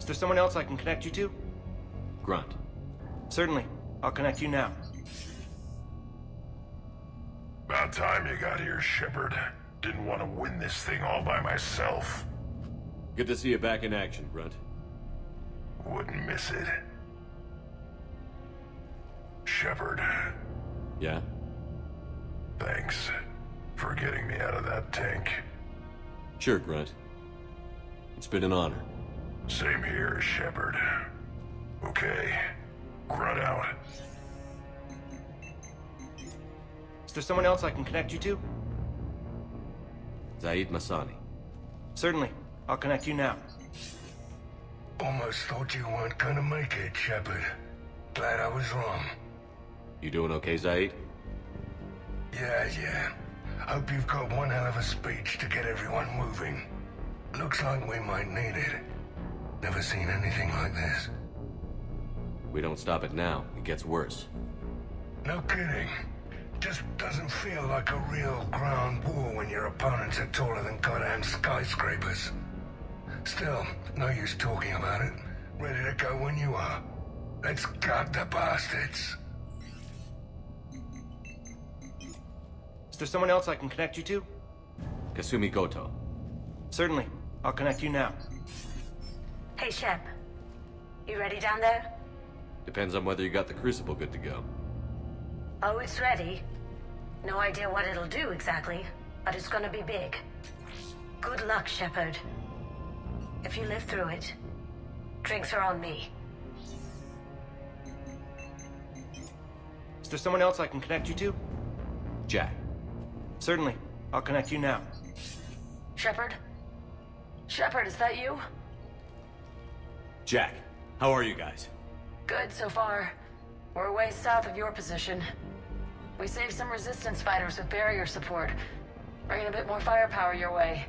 there someone else I can connect you to? Grunt. Certainly. I'll connect you now. About time you got here, Shepard. Didn't want to win this thing all by myself. Good to see you back in action, Grunt. Wouldn't miss it. Shepard. Yeah? Thanks for getting me out of that tank. Sure, Grunt. It's been an honor. Same here, Shepard. Okay. Grunt out. Is there someone else I can connect you to? Zaid Masani. Certainly. I'll connect you now. Almost thought you weren't gonna make it, Shepard. Glad I was wrong. You doing okay, Zaid? Yeah. Hope you've got one hell of a speech to get everyone moving. Looks like we might need it. Never seen anything like this. We don't stop it now, it gets worse. No kidding. Just doesn't feel like a real ground war when your opponents are taller than goddamn skyscrapers. Still, no use talking about it. Ready to go when you are. Let's gut the bastards. Is there someone else I can connect you to? Kasumi Goto. Certainly. I'll connect you now. Hey, Shep. You ready down there? Depends on whether you got the crucible good to go. Oh, it's ready. No idea what it'll do exactly, but it's gonna be big. Good luck, Shepard. If you live through it, drinks are on me. Is there someone else I can connect you to? Jack. Certainly. I'll connect you now. Shepard? Shepard, is that you? Jack, how are you guys? Good so far. We're way south of your position. We saved some resistance fighters with barrier support. Bringing a bit more firepower your way.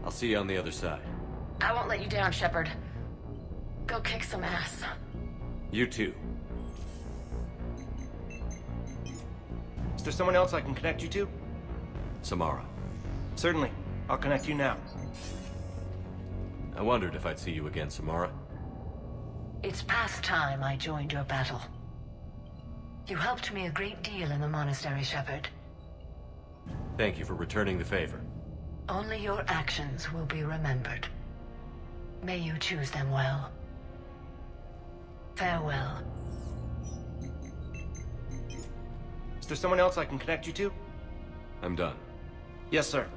I'll see you on the other side. I won't let you down, Shepard. Go kick some ass. You too. Is there someone else I can connect you to? Samara. Certainly. I'll connect you now. I wondered if I'd see you again, Samara. It's past time I joined your battle. You helped me a great deal in the monastery, Shepard. Thank you for returning the favor. Only your actions will be remembered. May you choose them well. Farewell. Is there someone else I can connect you to? I'm done. Yes, sir.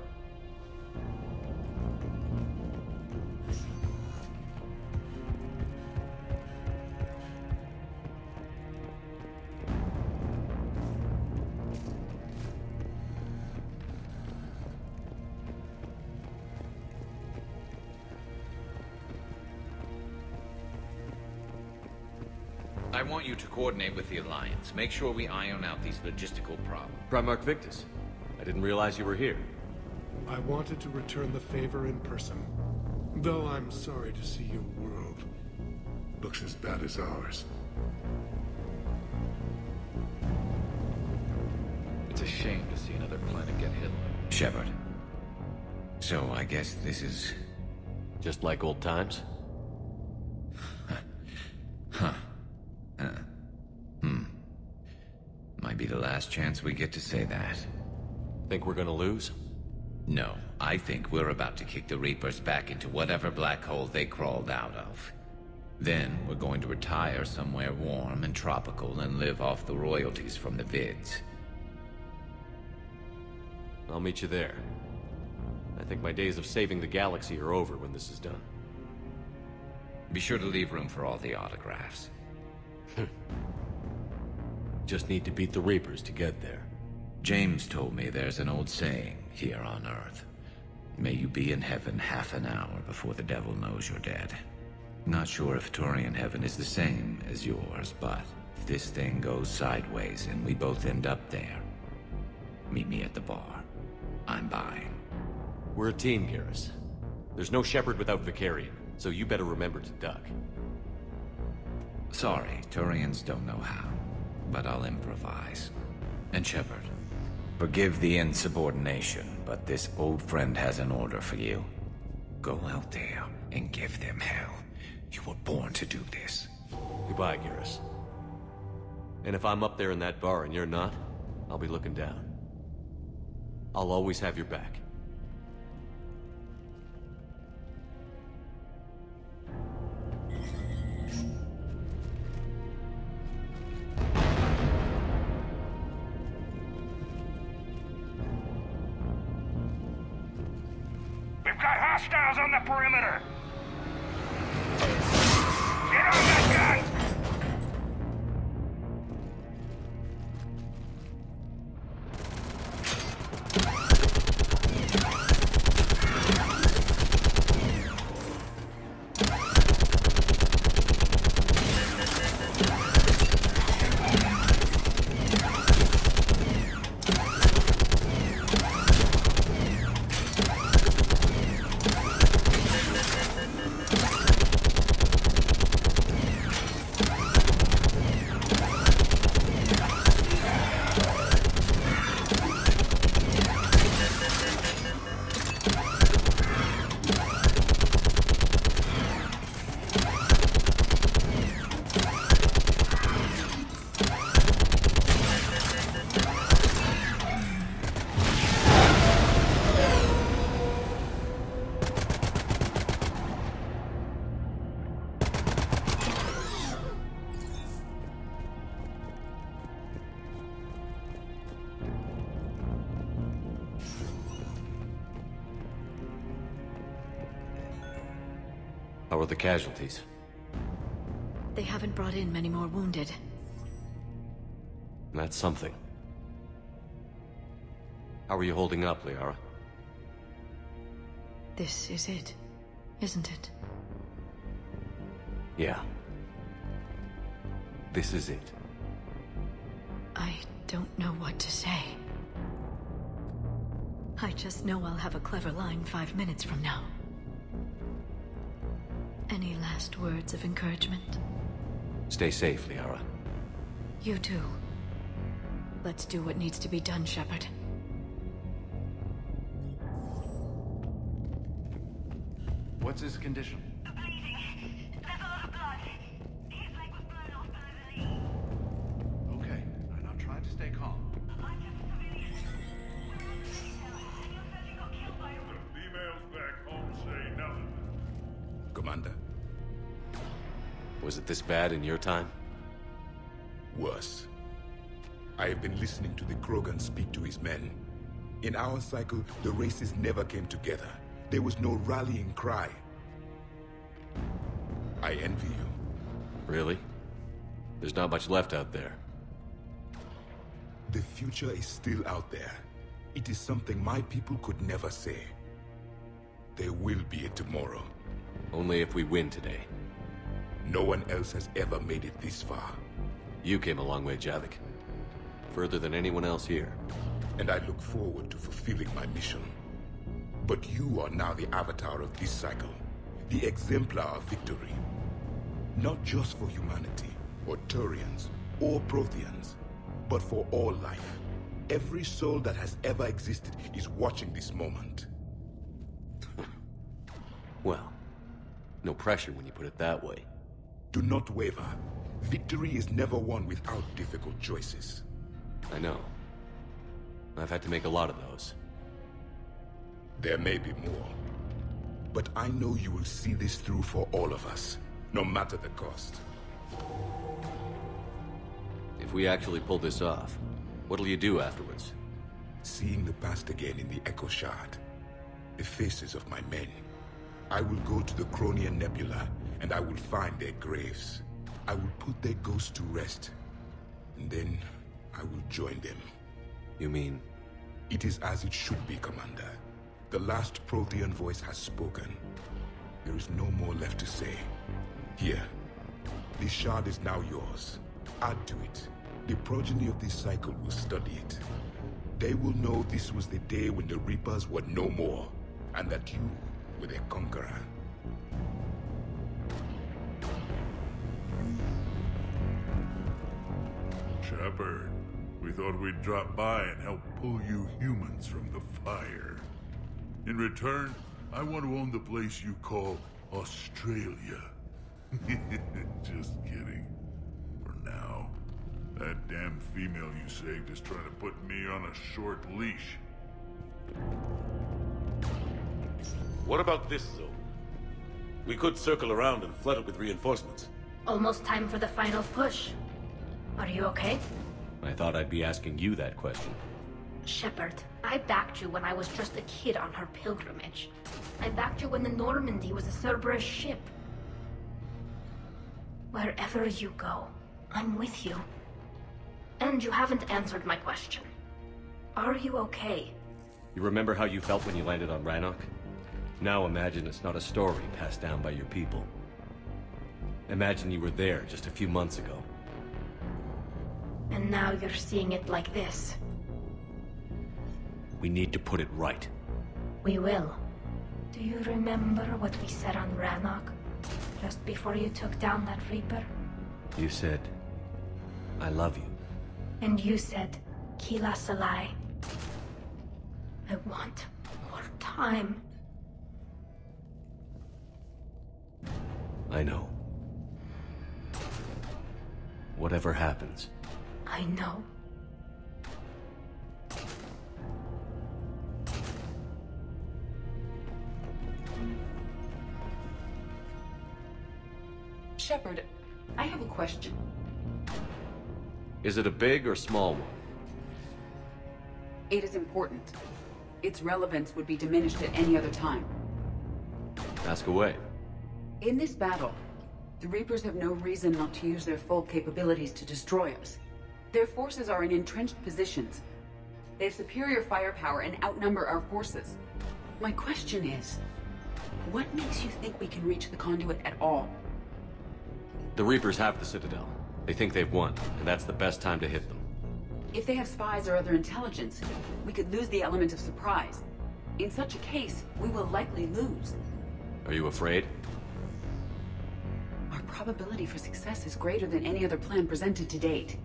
I want you to coordinate with the Alliance. Make sure we iron out these logistical problems. Primarch Victus. I didn't realize you were here. I wanted to return the favor in person. Though I'm sorry to see your world looks as bad as ours. It's a shame to see another planet get hit like this. Shepard. So I guess this is... Just like old times? Huh. Might be the last chance we get to say that. Think we're gonna lose? No, I think we're about to kick the Reapers back into whatever black hole they crawled out of. Then we're going to retire somewhere warm and tropical and live off the royalties from the vids. I'll meet you there. I think my days of saving the galaxy are over when this is done. Be sure to leave room for all the autographs. Just need to beat the Reapers to get there. James told me there's an old saying here on Earth. May you be in heaven half an hour before the devil knows you're dead. Not sure if Turian heaven is the same as yours, but if this thing goes sideways and we both end up there, meet me at the bar. I'm buying. We're a team, Garrus. There's no Shepard without Vicarian, so you better remember to duck. Sorry, Turians don't know how, but I'll improvise. And Shepard, forgive the insubordination, but this old friend has an order for you. Go out there and give them hell. You were born to do this. Goodbye, Garrus. And if I'm up there in that bar and you're not, I'll be looking down. I'll always have your back. We've got hostiles on the perimeter! Get on that gun! How are the casualties? They haven't brought in many more wounded. That's something. How are you holding up, Liara? This is it, isn't it? Yeah. This is it. I don't know what to say. I just know I'll have a clever line 5 minutes from now. Any last words of encouragement? Stay safe, Liara. You too. Let's do what needs to be done, Shepard. What's his condition? Bleeding. There's a lot of blood. His leg was blown off below the knee. Okay, I'm not trying to stay calm. I'm just a civilian. And your son got killed by a... The females back home say nothing. Commander. Was it this bad in your time? Worse. I have been listening to the Krogan speak to his men. In our cycle, the races never came together. There was no rallying cry. I envy you. Really? There's not much left out there. The future is still out there. It is something my people could never say. There will be a tomorrow. Only if we win today. No one else has ever made it this far. You came a long way, Javik. Further than anyone else here. And I look forward to fulfilling my mission. But you are now the avatar of this cycle. The exemplar of victory. Not just for humanity, or Turians, or Protheans, but for all life. Every soul that has ever existed is watching this moment. Well, no pressure when you put it that way. Do not waver. Victory is never won without difficult choices. I know. I've had to make a lot of those. There may be more. But I know you will see this through for all of us, no matter the cost. If we actually pull this off, what'll you do afterwards? Seeing the past again in the Echo Shard, the faces of my men. I will go to the Cronian Nebula, and I will find their graves. I will put their ghosts to rest, and then I will join them. You mean? It is as it should be, Commander. The last Prothean voice has spoken. There is no more left to say. Here, this shard is now yours. Add to it. The progeny of this cycle will study it. They will know this was the day when the Reapers were no more, and that you were their conqueror. Shepard, we thought we'd drop by and help pull you humans from the fire. In return, I want to own the place you call Australia. Just kidding. For now. That damn female you saved is trying to put me on a short leash. What about this zone? We could circle around and flood it with reinforcements. Almost time for the final push. Are you okay? I thought I'd be asking you that question. Shepard, I backed you when I was just a kid on her pilgrimage. I backed you when the Normandy was a Cerberus ship. Wherever you go, I'm with you. And you haven't answered my question. Are you okay? You remember how you felt when you landed on Rannoch? Now imagine it's not a story passed down by your people. Imagine you were there just a few months ago. And now you're seeing it like this. We need to put it right. We will. Do you remember what we said on Rannoch? Just before you took down that Reaper? You said, I love you. And you said, Kila Salai. I want more time. I know. Whatever happens. I know. Shepard, I have a question. Is it a big or small one? It is important. Its relevance would be diminished at any other time. Ask away. In this battle, the Reapers have no reason not to use their full capabilities to destroy us. Their forces are in entrenched positions. They have superior firepower and outnumber our forces. My question is, what makes you think we can reach the conduit at all? The Reapers have the Citadel. They think they've won, and that's the best time to hit them. If they have spies or other intelligence, we could lose the element of surprise. In such a case, we will likely lose. Are you afraid? Our probability for success is greater than any other plan presented to date.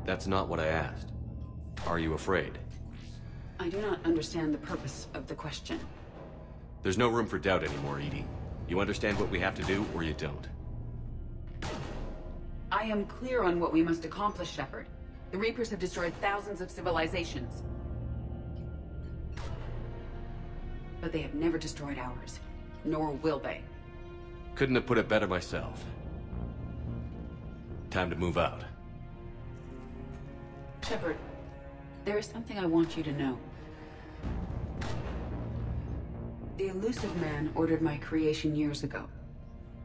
That's not what I asked. Are you afraid? I do not understand the purpose of the question. There's no room for doubt anymore, Edie. You understand what we have to do, or you don't. I am clear on what we must accomplish, Shepard. The Reapers have destroyed thousands of civilizations. But they have never destroyed ours. Nor will they. Couldn't have put it better myself. Time to move out. Shepard, there is something I want you to know. The Elusive Man ordered my creation years ago.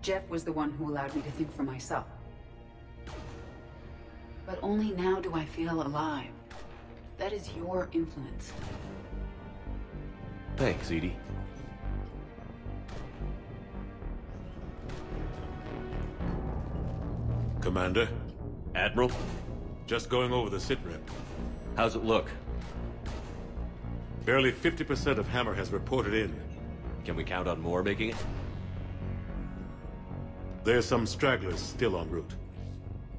Jeff was the one who allowed me to think for myself. But only now do I feel alive. That is your influence. Thanks, Edie. Commander? Admiral? Just going over the sitrep. How's it look? Barely 50% of Hammer has reported in. Can we count on more making it? There's some stragglers still en route.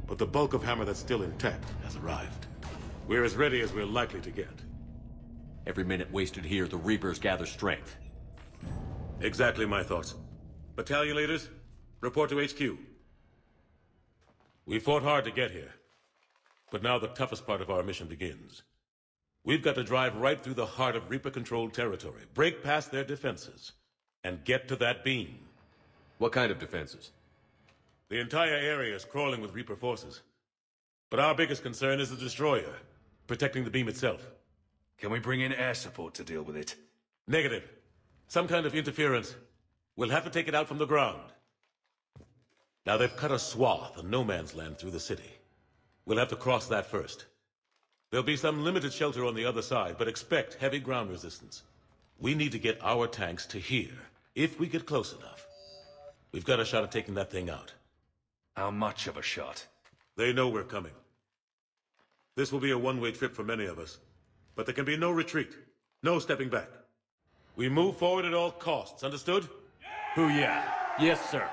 But the bulk of Hammer that's still intact has arrived. We're as ready as we're likely to get. Every minute wasted here, the Reapers gather strength. Exactly my thoughts. Battalion leaders, report to HQ. We fought hard to get here. But now the toughest part of our mission begins. We've got to drive right through the heart of Reaper-controlled territory, break past their defenses, and get to that beam. What kind of defenses? The entire area is crawling with Reaper forces. But our biggest concern is the destroyer, protecting the beam itself. Can we bring in air support to deal with it? Negative. Some kind of interference. We'll have to take it out from the ground. Now they've cut a swath of no man's land through the city. We'll have to cross that first. There'll be some limited shelter on the other side, but expect heavy ground resistance. We need to get our tanks to here, if we get close enough. We've got a shot at taking that thing out. How much of a shot? They know we're coming. This will be a one-way trip for many of us. But there can be no retreat. No stepping back. We move forward at all costs, understood? Hoo-yeah. Yes, sir.